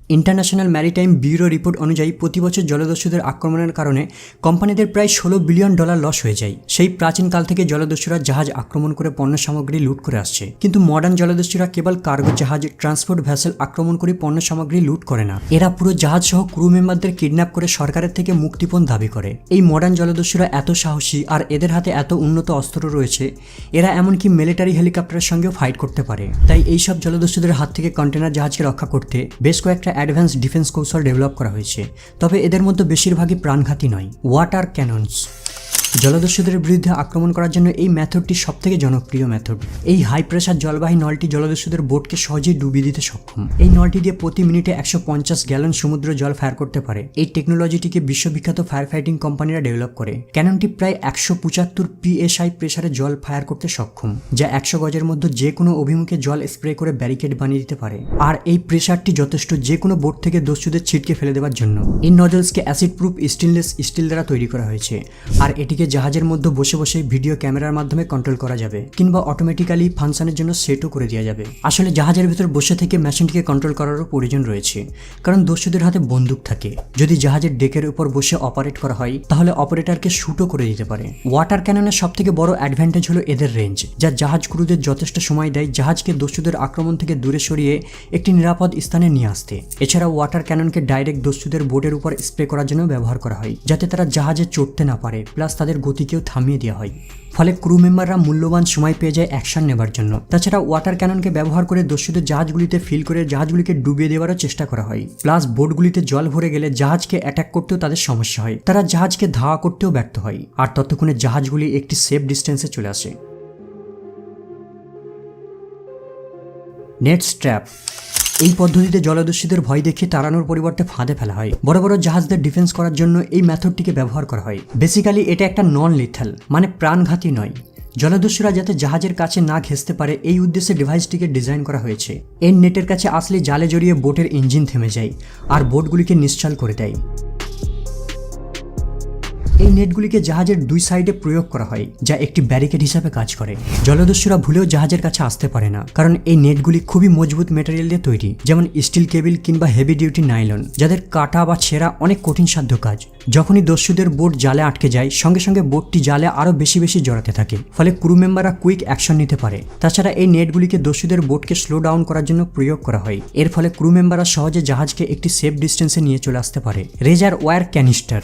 International maritime bureau report অনুযায়ী প্রতি বছর জলদস্যুদের আক্রমণের কারণে কোম্পানিদের প্রায় $16 বিলিয়ন লস হয়ে যায়। সেই প্রাচীনকাল থেকে জলদস্যুরা জাহাজ আক্রমণ করে পণ্য সামগ্রী লুট করে আসছে, কিন্তু মডার্ন জলদস্যুরা কেবল কার্গো জাহাজ, ট্রান্সপোর্ট ভেসেল আক্রমণ করে পণ্য সামগ্রী লুট করে না, এরা পুরো জাহাজ সহ ক্রু মেম্বারদের কিডন্যাপ করে সরকারের থেকে মুক্তিপণ দাবি করে। এই মডার্ন জলদস্যুরা এত সাহসী আর এদের হাতে এত উন্নত অস্ত্র রয়েছে, এরা এমনকি মিলিটারি হেলিকপ্টারের সঙ্গেও ফাইট করতে পারে। তাই এইসব জলদস্যুদের হাত থেকে কন্টেনার জাহাজকে রক্ষা করতে বেশ কয়েকটা অ্যাডভান্স ডিফেন্স কৌশল ডেভেলপ করা হয়েছে, তবে এদের মধ্যে বেশিরভাগই প্রাণঘাতী নয়। ওয়াটার ক্যাননস জলদস্যুদের বিরুদ্ধে আক্রমণ করার জন্য এই মেথডটি সবথেকে জনপ্রিয় মেথড। এই হাই প্রেসার জলবাহী নলটি জলদস্যুদের বোটকে সহজেই ডুবিয়ে দিতে সক্ষম। এই নলটি দিয়ে প্রতি মিনিটে 150 গ্যালন সমুদ্র জল ফায়ার করতে পারে। এই টেকনোলজিটিকে বিশ্ববিখ্যাত ফায়ার ফাইটিং কোম্পানিরা ডেভেলপ করে। ক্যাননটি প্রায় 175 PSI প্রেসারে জল ফায়ার করতে সক্ষম, যা 100 গজের মধ্যে যে কোনো অভিমুখে জল স্প্রে করে ব্যারিকেড বানিয়ে দিতে পারে। আর এই প্রেসারটি যথেষ্ট যে কোনো বোট থেকে দস্যুদের ছিটকে ফেলে দেওয়ার জন্য। এই নজলসকে অ্যাসিড প্রুফ স্টেনলেস স্টিল দ্বারা তৈরি করা হয়েছে, আর এটিকে জাহাজের মধ্যে বসে বসে ভিডিও ক্যামেরার মাধ্যমে কন্ট্রোল করা যাবে, কিংবা অটোমেটিক্যালি ফাংশনের জন্য সেটও করে দেওয়া যাবে। আসলে জাহাজের ভিতর বসে থেকে মেশিনটিকে কন্ট্রোল করারও প্রয়োজন রয়েছে, কারণ দস্যুদের হাতে বন্দুক থাকে। যদি জাহাজের ডেকের উপর বসে অপারেট করা হয়, তাহলে অপারেটরকে শুটও করে দিতে পারে। ওয়াটার ক্যাননের সবথেকে বড় অ্যাডভান্টেজ হলো এদের রেঞ্জ, যা জাহাজ ক্রুদের যথেষ্ট সময় দেয় জাহাজকে দস্যুদের আক্রমণ থেকে দূরে সরিয়ে একটি নিরাপদ স্থানে নিয়ে আসতে। এছাড়া ওয়াটার ক্যাননকে ডাইরেক্ট দস্যুদের বোটের উপর স্প্রে করার জন্য ব্যবহার করা হয়, যাতে তারা জাহাজে চড়তে না পারে, প্লাস তাদের গতিকেও থামিয়ে দেওয়া হয়। ফলে ক্রু মেম্বাররা মূল্যবান সময় পেয়ে যায় অ্যাকশন নেবার জন্য। তাছাড়া ওয়াটার ক্যাননকে ব্যবহার করে দস্যুদের জাহাজগুলিতে ফিল করে জাহাজগুলিকে ডুবিয়ে দেওয়ারও চেষ্টা করা হয়। প্লাস বোটগুলিতে জল ভরে গেলে জাহাজকে অ্যাটাক করতেও তাদের সমস্যা হয়, তারা জাহাজকে ধাওয়া করতেও ব্যর্থ হয়, আর ততক্ষণে জাহাজগুলি একটি সেফ ডিস্টেন্সে চলে আসে। নেট স্ট্র্যাপ এই পদ্ধতিতে জলদস্যুদের ভয় দেখিয়ে তাড়ানোর পরিবর্তে ফাঁদে ফেলা হয়। বড় বড় জাহাজদের ডিফেন্স করার জন্য এই মেথডটিকে ব্যবহার করা হয়। বেসিক্যালি এটা একটা নন লিথাল, মানে প্রাণঘাতী নয়। জলদস্যুরা যাতে জাহাজের কাছে না ঘেঁষতে পারে, এই উদ্দেশ্যে ডিভাইসটিকে ডিজাইন করা হয়েছে। এই নেটের কাছে আসলে জালে জড়িয়ে বোটের ইঞ্জিন থেমে যায় আর বোটগুলিকে নিশ্চল করে দেয়। এই নেটগুলিকে জাহাজের দুই সাইডে প্রয়োগ করা হয়, যা একটি ব্যারিকেড হিসাবে কাজ করে। জলদস্যুরা ভুলেও জাহাজের কাছে আসতে পারে না, কারণ এই নেটগুলি খুবই মজবুত মেটেরিয়াল দিয়ে তৈরি, যেমন স্টিল কেবিল কিংবা হেভি ডিউটি নাইলন, যাদের কাটা বা ছেঁড়া অনেক কঠিন সাধ্য কাজ। যখনই দস্যুদের বোট জালে আটকে যায়, সঙ্গে সঙ্গে বোটটি জালে আরও বেশি বেশি জড়াতে থাকে, ফলে ক্রু মেম্বাররা কুইক অ্যাকশন নিতে পারে। তাছাড়া এই নেটগুলিকে দস্যুদের বোটকে স্লো ডাউন করার জন্য প্রয়োগ করা হয়। এর ফলে ক্রু মেম্বাররা সহজে জাহাজকে একটি সেফ ডিস্টেন্সে নিয়ে চলে আসতে পারে। রেজার ওয়্যার ক্যানিস্টার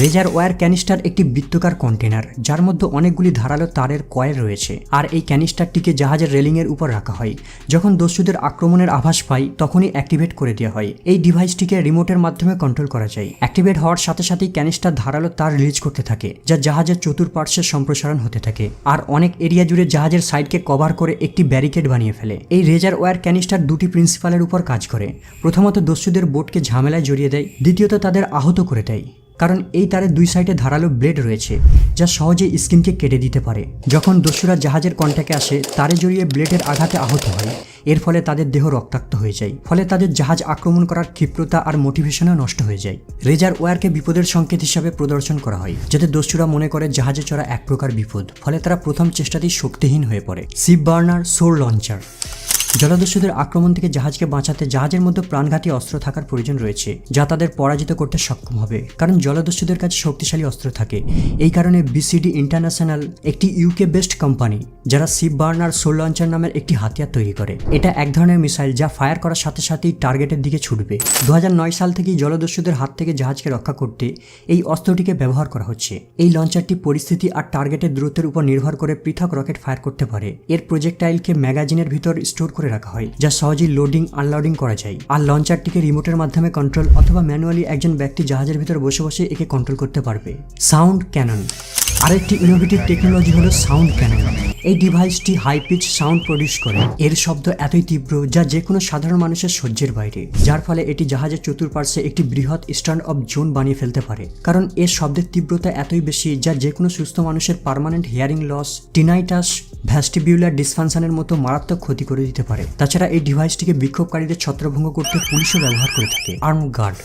রেজার ওয়্যার ক্যানিস্টার একটি বৃত্তাকার কন্টেনার, যার মধ্যে অনেকগুলি ধারালো তারের কয়েল রয়েছে, আর এই ক্যানিস্টারটিকে জাহাজের রেলিংয়ের উপর রাখা হয়। যখন দস্যুদের আক্রমণের আভাস পায়, তখনই অ্যাক্টিভেট করে দেওয়া হয়। এই ডিভাইসটিকে রিমোটের মাধ্যমে কন্ট্রোল করা যায়। অ্যাক্টিভেট হওয়ার সাথে সাথেই ক্যানিস্টার ধারালো তার রিলিজ করতে থাকে, যা জাহাজের চতুর্পার্শ্বে সম্প্রসারণ হতে থাকে, আর অনেক এরিয়া জুড়ে জাহাজের সাইডকে কভার করে একটি ব্যারিকেড বানিয়ে ফেলে। এই রেজার ওয়্যার ক্যানিস্টার দুটি প্রিন্সিপালের উপর কাজ করে। প্রথমত দস্যুদের বোটকে ঝামেলায় জড়িয়ে দেয়, দ্বিতীয়ত তাদের আহত করে দেয়, কারণ এই তারের দুই সাইডে ধারালো ব্লেড রয়েছে, যা সহজে স্কিনকে কেটে দিতে পারে। যখন দস্যুরা জাহাজের কন্ট্যাক্টে আসে, তারে জড়িয়ে ব্লেডের আঘাতে আহত হয়। এর ফলে তাদের দেহ রক্তাক্ত হয়ে যায়, ফলে তাদের জাহাজ আক্রমণ করার ক্ষিপ্রতা আর মোটিভেশনও নষ্ট হয়ে যায়। রেজার ওয়্যারকে বিপদের সংকেত হিসাবে প্রদর্শন করা হয়, যাতে দস্যুরা মনে করে জাহাজে চড়া এক প্রকার বিপদ, ফলে তারা প্রথম চেষ্টাতেই শক্তিহীন হয়ে পড়ে। শিপ বার্নার সোর লঞ্চার জলদস্যুদের আক্রমণ থেকে জাহাজকে বাঁচাতে জাহাজের মধ্যে প্রাণঘাতী অস্ত্র থাকার প্রয়োজন রয়েছে, যা তাদের পরাজিত করতে সক্ষম হবে, কারণ জলদস্যুদের কাছে শক্তিশালী অস্ত্র থাকে। এই কারণে BCD ইন্টারন্যাশনাল একটি UK বেসড কোম্পানি, যারা শিপ বার্নার সোল লঞ্চার নামের একটি হাতিয়ার তৈরি করে। এটা এক ধরনের মিসাইল, যা ফায়ার করার সাথে সাথেই টার্গেটের দিকে ছুটবে। 2009 সাল থেকেই জলদস্যুদের হাত থেকে জাহাজকে রক্ষা করতে এই অস্ত্রটিকে ব্যবহার করা হচ্ছে। এই লঞ্চারটি পরিস্থিতি আর টার্গেটের দূরত্বের উপর নির্ভর করে পৃথক রকেট ফায়ার করতে পারে। এর প্রজেক্টাইলকে ম্যাগাজিনের ভিতর স্টোর করে রাখা হয়, যা সহজেই লোডিং আনলোডিং করা যায়। আর লঞ্চারটিকে রিমোটের মাধ্যমে কন্ট্রোল অথবা ম্যানুয়ালি একজন ব্যক্তি জাহাজের ভিতর বসে বসে একে কন্ট্রোল করতে পারবে। সাউন্ড ক্যানন আরেকটি ইনোভেটিভ টেকনোলজি হলো সাউন্ড ক্যানন। এই ডিভাইসটি হাই পিচ সাউন্ড প্রডিউস করে। এর শব্দ এতই তীব্র যা যে কোনো সাধারণ মানুষের সহ্যের বাইরে, যার ফলে এটি জাহাজের চতুর্পার্শ্বে একটি বৃহৎ স্ট্যান্ড অফ জোন বানিয়ে ফেলতে পারে। কারণ এর শব্দের তীব্রতা এতই বেশি যা যে কোনো সুস্থ মানুষের পার্মানেন্ট হিয়ারিং লস, টিনাইটাস, ভ্যাস্টিবিউলার ডিসফাংশনের মতো মারাত্মক ক্ষতি করে দিতে পারে। তাছাড়া এই ডিভাইসটিকে বিক্ষোভকারীদের ছত্রভঙ্গ করতে পুলিশও ব্যবহার করে থাকে। আর্ম গার্ড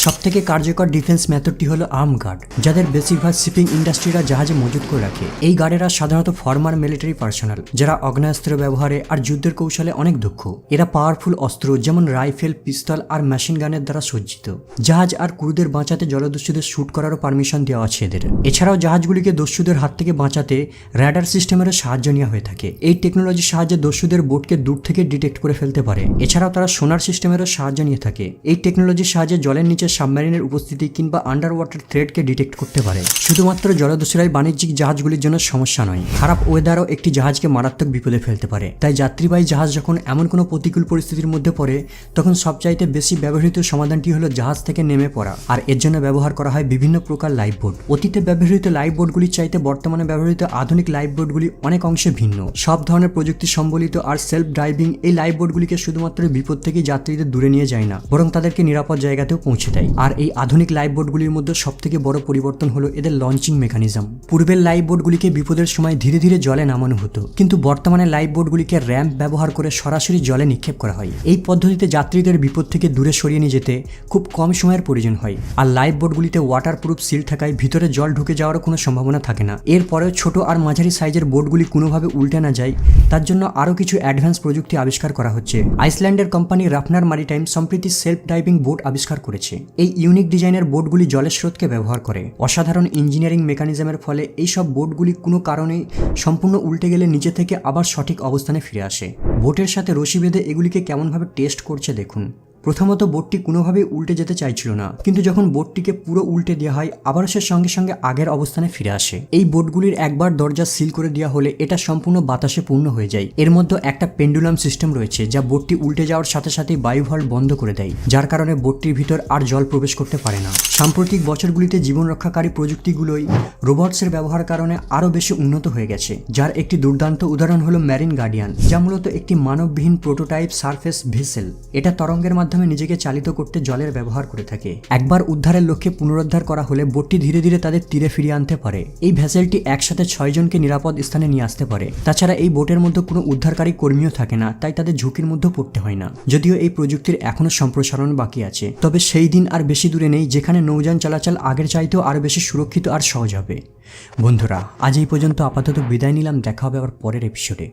সবথেকে কার্যকর ডিফেন্স মেথডটি হলো আর্ম গার্ড, যাদের বেশিরভাগ শিপিং ইন্ডাস্ট্রিরা জাহাজে মজুত করে রাখে। এই গার্ডেরা সাধারণত ফর্মার মিলিটারি পার্সোনাল, যারা অগ্নেয়াস্ত্র ব্যবহারে আর যুদ্ধের কৌশলে অনেক দক্ষ। এরা পাওয়ারফুল অস্ত্র যেমন রাইফেল, পিস্তল আর মেশিন গানের দ্বারা সজ্জিত। জাহাজ আর ক্রুদের বাঁচাতে জলদস্যুদের শুট করারও পারমিশন দেওয়া আছে এদের। এছাড়াও জাহাজগুলিকে দস্যুদের হাত থেকে বাঁচাতে র্যাডার সিস্টেমেরও সাহায্য নেওয়া হয়ে থাকে। এই টেকনোলজির সাহায্যে দস্যুদের বোটকে দূর থেকে ডিটেক্ট করে ফেলতে পারে। এছাড়াও তারা সোনার সিস্টেমেরও সাহায্য নিয়ে থাকে। এই টেকনোলজির সাহায্যে জলের নিচে সাবমেরিনের উপস্থিতি কিংবা আন্ডার ওয়াটার থ্রেডকে ডিটেক্ট করতে পারে। শুধুমাত্র জলদস্যুরাই বাণিজ্যিক জাহাজগুলির জন্য সমস্যা নয়, খারাপ ওয়েদারও একটি জাহাজকে মারাত্মক বিপদে ফেলতে পারে। তাই যাত্রীবাহী জাহাজ যখন এমন কোনো প্রতিকূল পরিস্থিতির মধ্যে পড়ে, তখন সবচাইতে বেশি ব্যবহৃত সমাধানটি হলো জাহাজ থেকে নেমে পড়া। আর এর জন্য ব্যবহার করা হয় বিভিন্ন প্রকার লাইফ বোট। অতীতে ব্যবহৃত লাইফ বোটগুলির চাইতে বর্তমানে ব্যবহৃত আধুনিক লাইফ বোটগুলি অনেক অংশে ভিন্ন। সব ধরনের প্রযুক্তি সম্বলিত আর সেলফ ড্রাইভিং এই লাইফ বোটগুলিকে শুধুমাত্র বিপদ থেকে যাত্রীদের দূরে নিয়ে যায় না, বরং তাদেরকে নিরাপদ জায়গাতেও পৌঁছে দেয়। আর এই আধুনিক লাইফ বোটগুলির মধ্যে সবথেকে বড় পরিবর্তন হলো এদের লঞ্চিং মেকানিজম। পূর্বের লাইফ বোটগুলিকে বিপদের সময় ধীরে ধীরে জলে নামানো হতো, কিন্তু বর্তমানে লাইফ বোটগুলিকে র্যাম্প ব্যবহার করে সরাসরি জলে নিক্ষেপ করা হয়। এই পদ্ধতিতে যাত্রীদের বিপদ থেকে দূরে সরিয়ে নিয়ে যেতে খুব কম সময়ের প্রয়োজন হয়। আর লাইফ বোটগুলিতে ওয়াটারপ্রুফ সিল থাকায় ভিতরে জল ঢুকে যাওয়ার কোনো সম্ভাবনা থাকে না। এরপরেও ছোট আর মাঝারি সাইজের বোটগুলি কোনোভাবে উল্টে না যায়, তার জন্য আরও কিছু অ্যাডভান্স প্রযুক্তি আবিষ্কার করা হচ্ছে। আইসল্যান্ডের কোম্পানি রাফনার মারিটাইম সম্প্রতি সেলফ ডাইভিং বোট আবিষ্কার করেছে। এই ইউনিক ডিজাইনের বোটগুলি জলের স্রোতকে ব্যবহার করে। অসাধারণ ইঞ্জিনিয়ারিং মেকানিজমের ফলে এই সব বোটগুলি কোনো কারণে সম্পূর্ণ উল্টে গেলে নিচে থেকে আবার সঠিক অবস্থানে ফিরে আসে। বোটের সাথে রশি বেঁধে এগুলিকে কেমনভাবে টেস্ট করছে দেখুন। প্রথমত বোটটি কোনোভাবেই উল্টে যেতে চাইছিল না, কিন্তু যখন বোটটিকে পুরো উল্টে দেওয়া হয়, আবারও সে সঙ্গে সঙ্গে আগের অবস্থানে ফিরে আসে। এই বোটগুলির একবার দরজা সিল করে দেওয়া হলে এটা সম্পূর্ণ বাতাসে পূর্ণ হয়ে যায়। এর মধ্যে একটা পেন্ডুলাম সিস্টেম রয়েছে, যা বোটটি উল্টে যাওয়ার সাথে সাথেই বায়ু ভল্ট বন্ধ করে দেয়, যার কারণে বোটটির ভিতর আর জল প্রবেশ করতে পারে না। সাম্প্রতিক বছরগুলিতে জীবন রক্ষাকারী প্রযুক্তিগুলোই রোবটসের ব্যবহার কারণে আরও বেশি উন্নত হয়ে গেছে, যার একটি দুর্দান্ত উদাহরণ হলো ম্যারিন গার্ডিয়ান, যা মূলত একটি মানববিহীন প্রোটোটাইপ সারফেস ভেসেল। এটা তরঙ্গের মাধ্যমে নিজেকে চালিত করতে জলের ব্যবহার করে থাকে। একবার উদ্ধারের লক্ষ্যে পুনরুদ্ধার করা হলে বোটটি ধীরে ধীরে তাদের তীরে ফিরিয়ে আনতে পারে। এই ভেসেলটি একসাথে 6 জনকে নিরাপদ স্থানে নিয়ে আসতে পারে। তাছাড়া এই বোটের মধ্যে কোনো উদ্ধারকারী কর্মীও থাকে না, তাই তাদের ঝুঁকির মধ্যে পড়তে হয় না। যদিও এই প্রযুক্তির এখনো সম্প্রসারণ বাকি আছে, তবে সেই দিন আর বেশি দূরে নেই যেখানে নৌযান চলাচল আগের চাইতেও আরও বেশি সুরক্ষিত আর সহজ হবে। বন্ধুরা, আজ এই পর্যন্ত আপাতত বিদায় নিলাম। দেখা হবে আবার পরের এপিসোডে।